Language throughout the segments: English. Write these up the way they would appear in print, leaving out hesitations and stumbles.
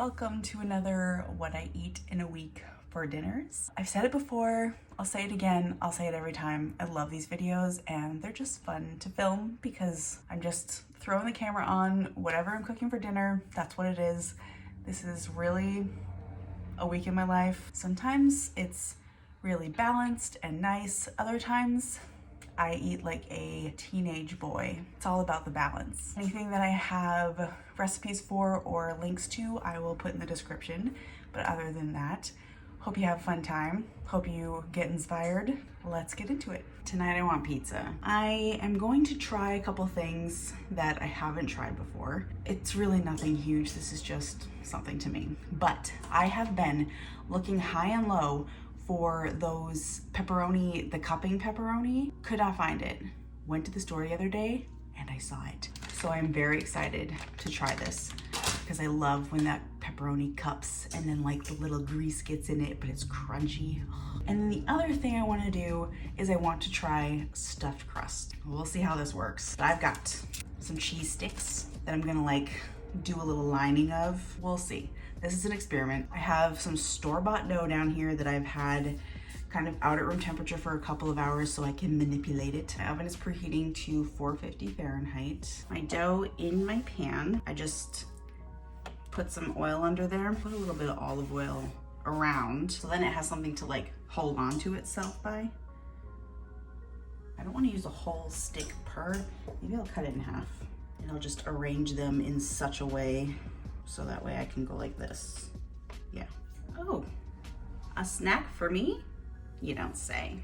Welcome to another What I Eat in a Week for dinners. I've said it before, I'll say it again, I'll say it every time. I love these videos and they're just fun to film because I'm just throwing the camera on whatever I'm cooking for dinner. That's what it is. This is really a week in my life. Sometimes it's really balanced and nice. Other times I eat like a teenage boy. It's all about the balance. Anything that I have recipes for or links to, I will put in the description. But other than that, hope you have a fun time. Hope you get inspired. Let's get into it. Tonight I want pizza. I am going to try a couple things that I haven't tried before. It's really nothing huge. This is just something to me. But I have been looking high and low for those pepperoni, the cupping pepperoni. Could not find it. Went to the store the other day and I saw it. So I'm very excited to try this because I love when that pepperoni cups and then like the little grease gets in it, but it's crunchy. And then the other thing I want to do is I want to try stuffed crust. We'll see how this works. But I've got some cheese sticks that I'm gonna like do a little lining of. We'll see. This is an experiment. I have some store-bought dough down here that I've had kind of out at room temperature for a couple of hours so I can manipulate it. My oven is preheating to 450 Fahrenheit. My dough in my pan, I just put some oil under there, put a little bit of olive oil around so then it has something to like hold on to itself by. I don't want to use a whole stick per, maybe I'll cut it in half and I'll just arrange them in such a way so that way I can go like this. Yeah. Oh, a snack for me? You don't say.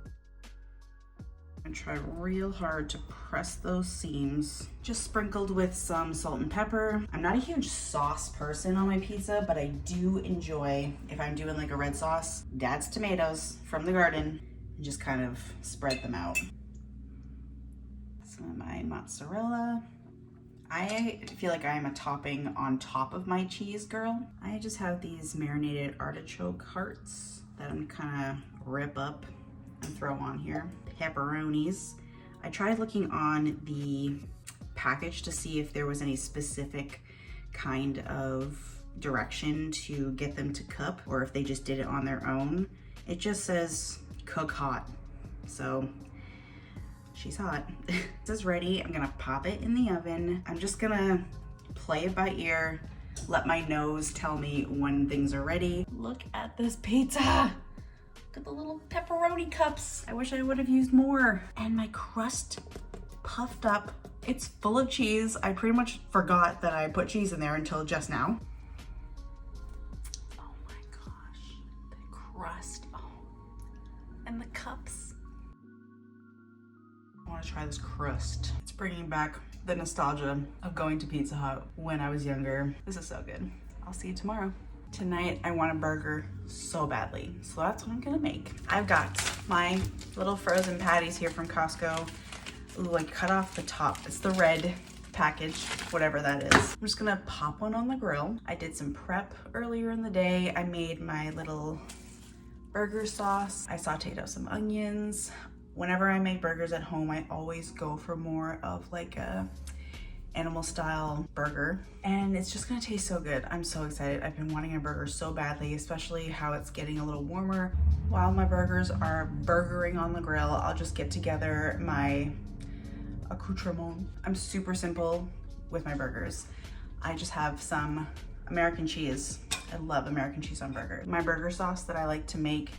I'm gonna try real hard to press those seams. Just sprinkled with some salt and pepper. I'm not a huge sauce person on my pizza, but I do enjoy, if I'm doing like a red sauce, Dad's tomatoes from the garden, and just kind of spread them out. Some of my mozzarella. I feel like I am a topping on top of my cheese girl. I just have these marinated artichoke hearts that I'm kind of rip up and throw on here. Pepperonis. I tried looking on the package to see if there was any specific kind of direction to get them to cup or if they just did it on their own. It just says cook hot. So she's hot. This is ready. I'm gonna pop it in the oven. I'm just gonna play it by ear, let my nose tell me when things are ready. Look at this pizza. Look at the little pepperoni cups. I wish I would have used more. And my crust puffed up. It's full of cheese. I pretty much forgot that I put cheese in there until just now. Oh my gosh, the crust. Oh, and the cups. I want to try this crust. It's bringing back the nostalgia of going to Pizza Hut when I was younger. This is so good. I'll see you tomorrow. Tonight, I want a burger so badly, so that's what I'm gonna make. I've got my little frozen patties here from Costco. Ooh, I cut off the top. It's the red package, whatever that is. I'm just gonna pop one on the grill. I did some prep earlier in the day. I made my little burger sauce. I sauteed up some onions. Whenever I make burgers at home, I always go for more of like a animal style burger, and it's just gonna taste so good. I'm so excited. I've been wanting a burger so badly, especially how it's getting a little warmer. While my burgers are burgering on the grill, I'll just get together my accoutrement. I'm super simple with my burgers. I just have some American cheese. I love American cheese on burgers. My burger sauce that I like to make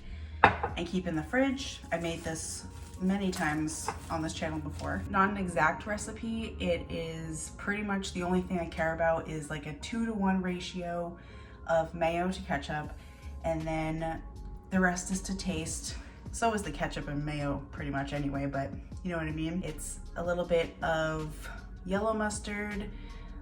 and keep in the fridge. I made this many times on this channel before. Not an exact recipe. It is pretty much the only thing I care about is like a 2-to-1 ratio of mayo to ketchup, and then the rest is to taste. So is the ketchup and mayo pretty much anyway, but you know what I mean? It's a little bit of yellow mustard,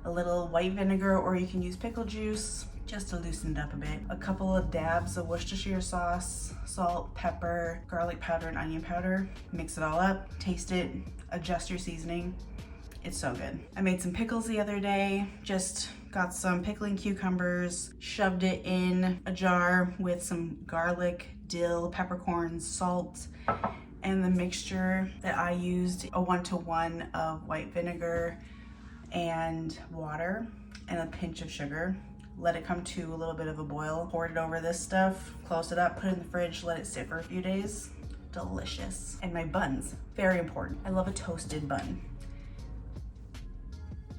a little white vinegar, or you can use pickle juice just to loosen it up a bit. A couple of dabs of Worcestershire sauce, salt, pepper, garlic powder, and onion powder. Mix it all up, taste it, adjust your seasoning. It's so good. I made some pickles the other day. Just got some pickling cucumbers, shoved it in a jar with some garlic, dill, peppercorns, salt, and the mixture that I used, a 1-to-1 of white vinegar and water and a pinch of sugar. let it come to a little bit of a boil, poured it over this stuff, closed it up, put it in the fridge, let it sit for a few days. Delicious. And my buns, very important. I love a toasted bun.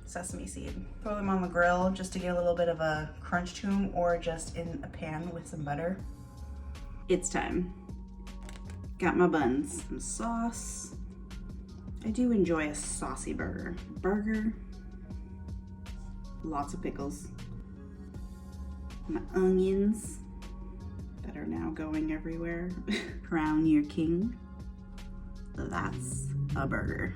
Sesame seed. Throw them on the grill just to get a little bit of a crunch to them, or just in a pan with some butter. It's time. Got my buns, some sauce. I do enjoy a saucy burger. Lots of pickles. My onions that are now going everywhere. Crown your king. That's a burger.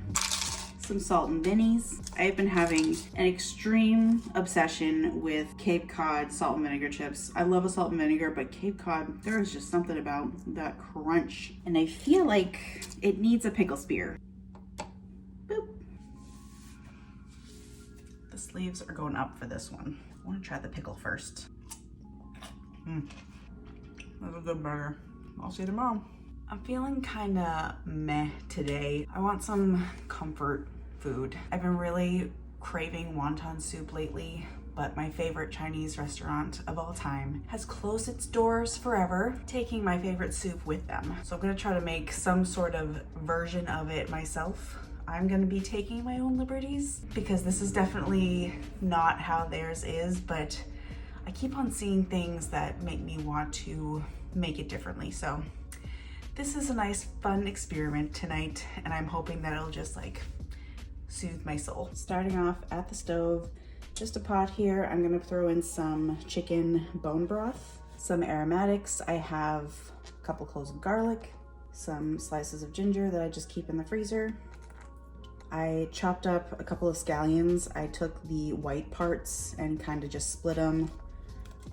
Some salt and minis. I've been having an extreme obsession with Cape Cod salt and vinegar chips. I love a salt and vinegar, but Cape Cod, there is just something about that crunch. And I feel like it needs a pickle spear. Boop. The sleeves are going up for this one. I want to try the pickle first. That's a good burger. I'll see you tomorrow. I'm feeling kind of meh today. I want some comfort food. I've been really craving wonton soup lately, but my favorite Chinese restaurant of all time has closed its doors forever, taking my favorite soup with them. So I'm gonna try to make some sort of version of it myself. I'm gonna be taking my own liberties because this is definitely not how theirs is, but I keep on seeing things that make me want to make it differently. So this is a nice fun experiment tonight, and I'm hoping that it'll just like soothe my soul. Starting off at the stove, just a pot here. I'm gonna throw in some chicken bone broth, some aromatics. I have a couple cloves of garlic, some slices of ginger that I just keep in the freezer. I chopped up a couple of scallions. I took the white parts and kind of just split them.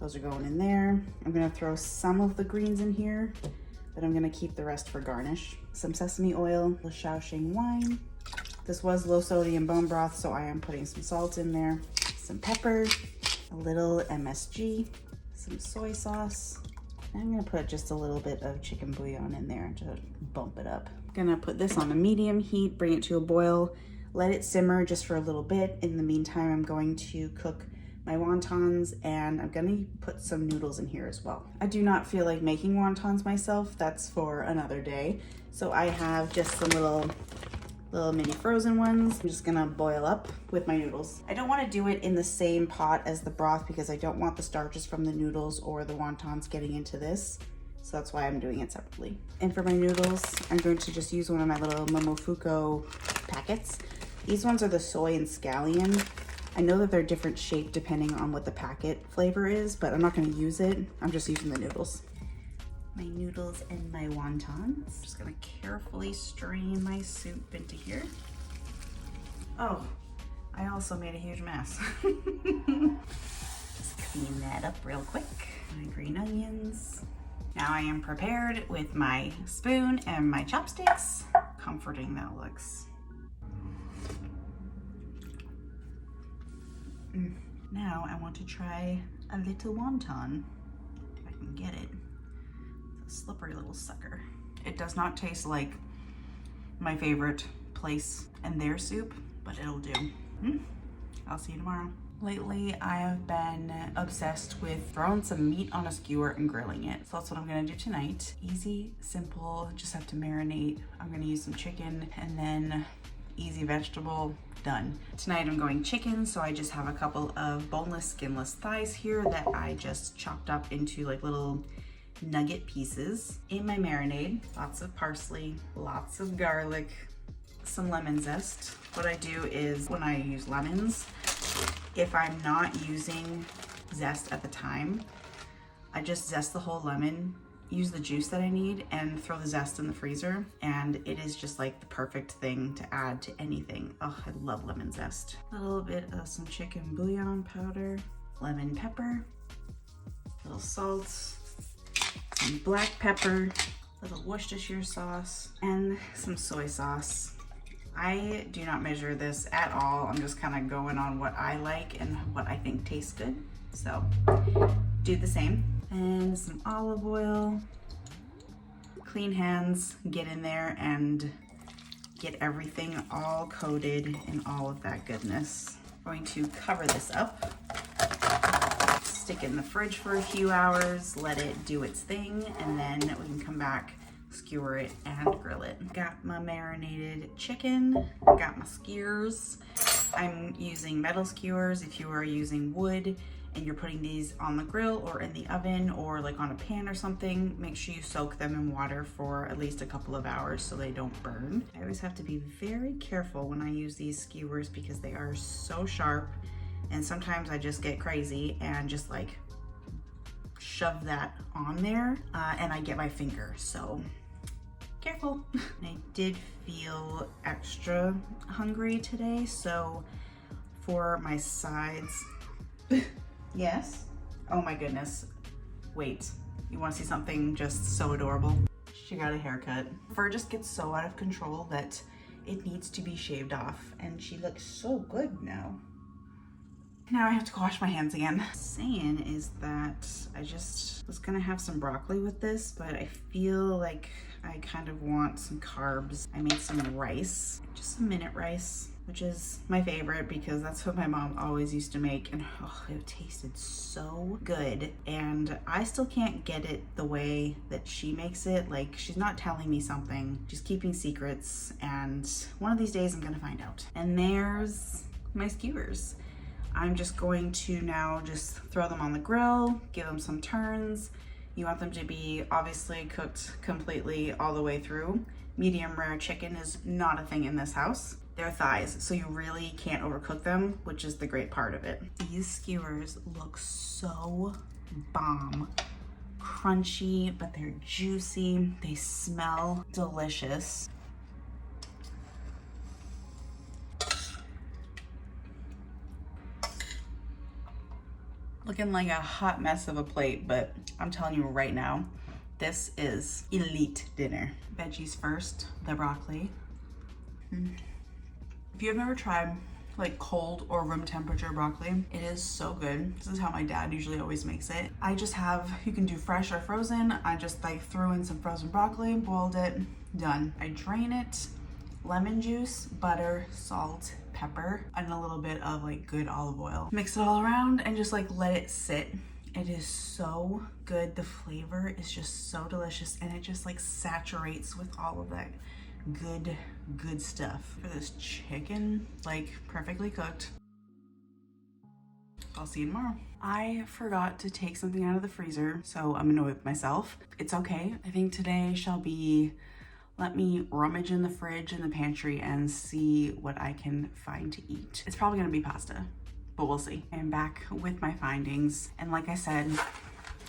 Those are going in there. I'm gonna throw some of the greens in here, but I'm gonna keep the rest for garnish. Some sesame oil, xing wine. This was low sodium bone broth, so I am putting some salt in there, some pepper, a little MSG, some soy sauce. And I'm gonna put just a little bit of chicken bouillon in there to bump it up. I'm gonna put this on a medium heat, bring it to a boil, let it simmer just for a little bit. In the meantime, I'm going to cook my wontons, and I'm gonna put some noodles in here as well. I do not feel like making wontons myself. That's for another day. So I have just some little mini frozen ones. I'm just gonna boil up with my noodles. I don't wanna do it in the same pot as the broth because I don't want the starches from the noodles or the wontons getting into this. So that's why I'm doing it separately. And for my noodles, I'm going to just use one of my little Momofuku packets. These ones are the soy and scallion. I know that they're different shape depending on what the packet flavor is, but I'm not gonna use it. I'm just using the noodles. My noodles and my wontons. Just gonna carefully strain my soup into here. Oh, I also made a huge mess. Just clean that up real quick. My green onions. Now I am prepared with my spoon and my chopsticks. Comforting that looks. Now I want to try a little wonton, if I can get it. It's a slippery little sucker. It does not taste like my favorite place and their soup, but it'll do. I'll see you tomorrow. Lately, I have been obsessed with throwing some meat on a skewer and grilling it. So that's what I'm gonna do tonight. Easy, simple, just have to marinate. I'm gonna use some chicken and then easy vegetable, done. Tonight I'm going chicken, so I just have a couple of boneless, skinless thighs here that I just chopped up into like little nugget pieces. In my marinade, lots of parsley, lots of garlic, some lemon zest. What I do is when I use lemons, if I'm not using zest at the time, I just zest the whole lemon, use the juice that I need, and throw the zest in the freezer, and it is just like the perfect thing to add to anything. Oh, I love lemon zest. A little bit of some chicken bouillon powder, lemon pepper, a little salt, some black pepper, a little Worcestershire sauce, and some soy sauce. I do not measure this at all. I'm just kind of going on what I like and what I think tastes good. So do the same. And some olive oil, clean hands, get in there and get everything all coated in all of that goodness. I'm going to cover this up, stick it in the fridge for a few hours, let it do its thing, and then we can come back, skewer it, and grill it. Got my marinated chicken, got my skewers. I'm using metal skewers. If you are using wood and you're putting these on the grill or in the oven or like on a pan or something, make sure you soak them in water for at least a couple of hours so they don't burn. I always have to be very careful when I use these skewers because they are so sharp, and sometimes I just get crazy and just like shove that on there and I get my finger, so careful. I did feel extra hungry today, so for my sides, yes? Oh my goodness. Wait, you wanna see something just so adorable? She got a haircut. Fur just gets so out of control that it needs to be shaved off, and she looks so good now. Now I have to wash my hands again. Saying is that I just was gonna have some broccoli with this, but I feel like I kind of want some carbs. I made some rice, just some minute rice, which is my favorite because that's what my mom always used to make, and oh, it tasted so good. And I still can't get it the way that she makes it. Like, she's not telling me something, she's keeping secrets, and one of these days I'm gonna find out. And there's my skewers. I'm just going to now just throw them on the grill, give them some turns. You want them to be obviously cooked completely all the way through. Medium rare chicken is not a thing in this house. They're thighs, so you really can't overcook them, which is the great part of it. These skewers look so bomb. Crunchy, but they're juicy. They smell delicious. Looking like a hot mess of a plate, but I'm telling you right now, this is elite dinner. Veggies first, the broccoli. If you've never tried like cold or room temperature broccoli, it is so good. This is how my dad usually always makes it. I just have, you can do fresh or frozen. I just like threw in some frozen broccoli, boiled it, done. I drain it, lemon juice, butter, salt, pepper, and a little bit of like good olive oil. Mix it all around and just like let it sit. It is so good. The flavor is just so delicious, and it just like saturates with all of that good stuff. For this chicken, like perfectly cooked. I'll see you tomorrow. I forgot to take something out of the freezer, so I'm annoyed with myself. It's okay. I think today shall be, let me rummage in the fridge and the pantry and see what I can find to eat. It's probably gonna be pasta, but we'll see. I'm back with my findings, and like I said,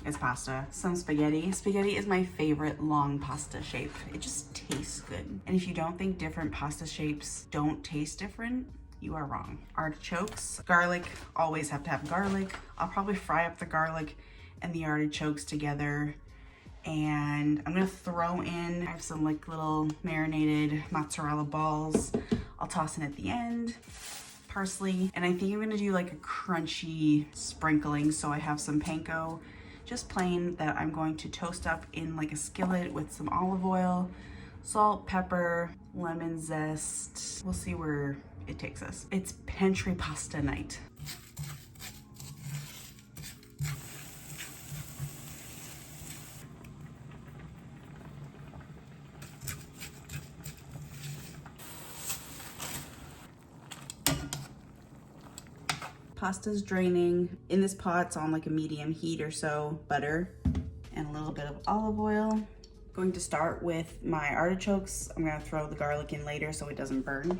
it's pasta. Some spaghetti. Spaghetti is my favorite long pasta shape. It just tastes good. And if you don't think different pasta shapes don't taste different, you are wrong. Artichokes. Garlic, always have to have garlic. I'll probably fry up the garlic and the artichokes together. And I'm gonna throw in, I have some like little marinated mozzarella balls. I'll toss in at the end. Parsley. And I think I'm gonna do like a crunchy sprinkling. So I have some panko, just plain, that I'm going to toast up in like a skillet with some olive oil, salt, pepper, lemon zest. We'll see where it takes us. It's pantry pasta night. Pasta's draining. In this pot, it's on like a medium heat or so. Butter and a little bit of olive oil. Going to start with my artichokes. I'm gonna throw the garlic in later so it doesn't burn.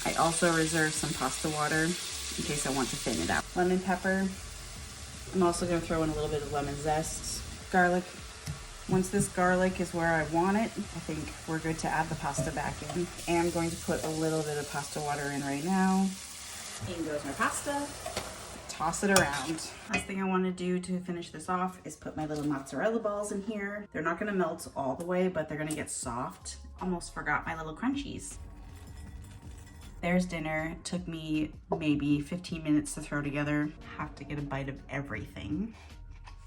I also reserve some pasta water in case I want to thin it out. Lemon pepper. I'm also gonna throw in a little bit of lemon zest. Garlic. Once this garlic is where I want it, I think we're good to add the pasta back in. And I'm going to put a little bit of pasta water in right now. In goes my pasta. Toss it around. Last thing I want to do to finish this off is put my little mozzarella balls in here. They're not gonna melt all the way, but they're gonna get soft. Almost forgot my little crunchies. There's dinner. Took me maybe 15 minutes to throw together. Have to get a bite of everything.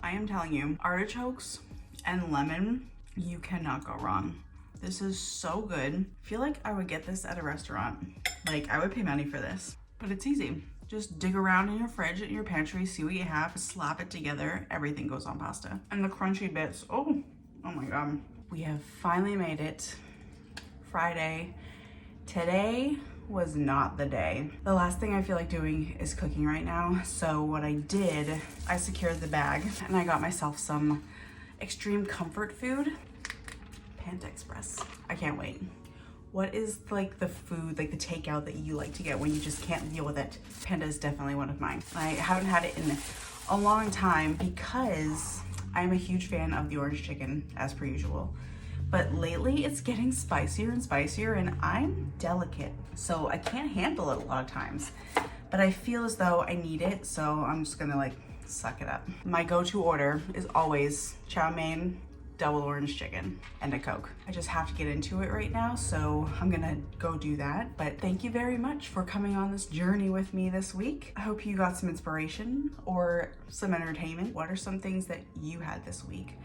I am telling you, artichokes and lemon, you cannot go wrong. This is so good. I feel like I would get this at a restaurant. Like, I would pay money for this, but it's easy. Just dig around in your fridge, in your pantry, see what you have, slap it together. Everything goes on pasta. And the crunchy bits, oh my God. We have finally made it. Friday. Today was not the day. The last thing I feel like doing is cooking right now. So what I did, I secured the bag and I got myself some extreme comfort food. Panda Express. I can't wait. What is like the food, like the takeout that you like to get when you just can't deal with it? Panda is definitely one of mine. I haven't had it in a long time because I'm a huge fan of the orange chicken, as per usual. But lately it's getting spicier and spicier and I'm delicate, so I can't handle it a lot of times. But I feel as though I need it, so I'm just gonna like suck it up. My go-to order is always chow mein, double orange chicken, and a Coke. I just have to get into it right now, so I'm gonna go do that. But thank you very much for coming on this journey with me this week. I hope you got some inspiration or some entertainment. What are some things that you had this week?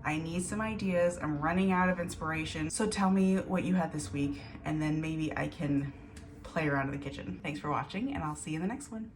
I need some ideas. I'm running out of inspiration. So tell me what you had this week, and then maybe I can play around in the kitchen. Thanks for watching, and I'll see you in the next one.